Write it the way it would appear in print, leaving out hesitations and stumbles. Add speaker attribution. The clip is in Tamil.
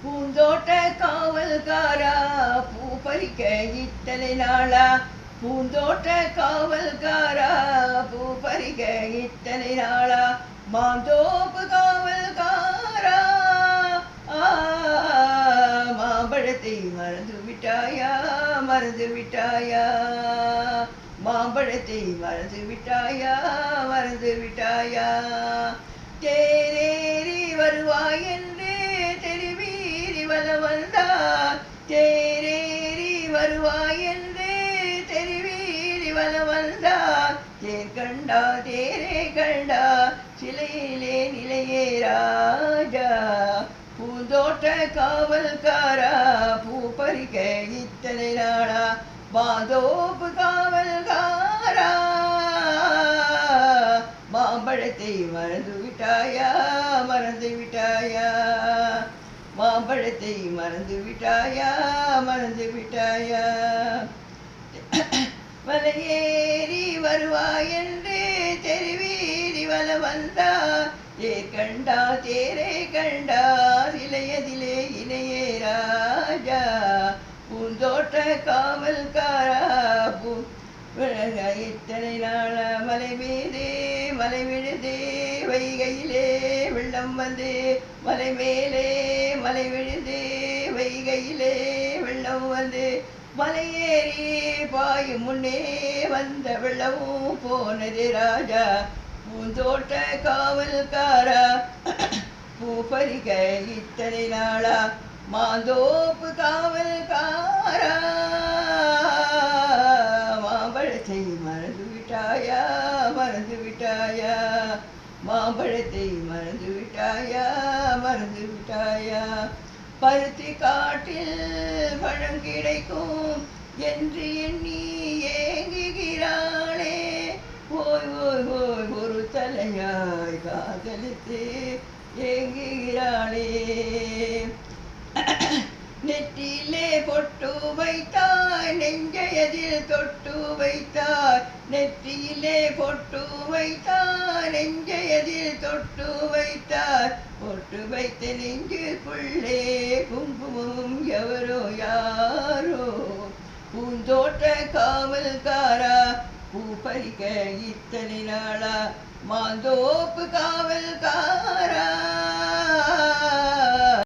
Speaker 1: பூந்தோட்ட காவல்காரா பூ பறிக்க இத்தனை நாளா, பூந்தோட்ட காவல்காரா பூ பறிக்க இத்தனை நாளா, மாந்தோப்பு காவல்காரா மாம்பழத்தை மறந்து விட்டாயா, மறந்து விட்டாயா, மாம்பழத்தை மறந்து விட்டாயா, மறந்து விட்டாயா, தேரேறி வருவாய் என்று தெரிவீரி வலம் வந்தார், தேரேறி வருவாய் என்று தெரிவீரி வலம் வந்தார், தேர் கண்டா தேரே கண்டா சிலையிலே நிலையே ராஜா, பூந்தோட்ட காவல்காரா பூ பறிக்க இத்தனை நாளா, மாந்தோப்பு காவல்காரா மாம்பழத்தை மறந்து விட்டாயா, மறந்து விட்டாயா, மாம்பழத்தை மறந்து விட்டாயா, மறந்து விட்டாயா, மலையேறி வருவாய் என்று தெரிவீரி வலம் வந்தார், தேர் கண்டா தேரே கண்டா இளையதிலே இளையே ராஜா, பூந்தோட்ட காவல்காரா பூ இத்தனை நாள, மலை மீதே மலை விழுதே வைகையிலே வெள்ளம் வந்து, மலை மேலே மலை விழுதே வைகையிலே வெள்ளம் வந்து, மலையேறி பாயும் முன்னே வந்த வெள்ளமும் போனது ராஜா, பூந்தோட்ட காவல்காரா பூ பறிக்க இத்தனை நாளா, மாந்தோப்பு காவல்காரா மாம்பழத்தை மறந்து விட்டாயா, மறந்து விட்டாயா, மாம்பழத்தை மறந்து விட்டாயா, மறந்து விட்டாயா, பருத்தி காட்டில் பழம் கிடைக்கும் என்று எண்ணி ஏங்குகிறாளே, ஓய் ஓய் ஓய் ஒரு தலையாய் காதலித்து ஏங்குகிறாளே, நெற்றியிலே பொட்டு வைத்தாய் நெஞ்சையதில் தொட்டு வைத்தாய், நெற்றியிலே பொட்டு வைத்தாய் நெஞ்சையதில் தொட்டு வைத்தாய், பொட்டு வைத்த நெஞ்சுக்குள்ளே குங்குமம் எவரோ யாரோ, பூந்தோட்ட காவல்காரா பூ பறிக்க இத்தனை நாளா, மாந்தோப்பு காவல்காரா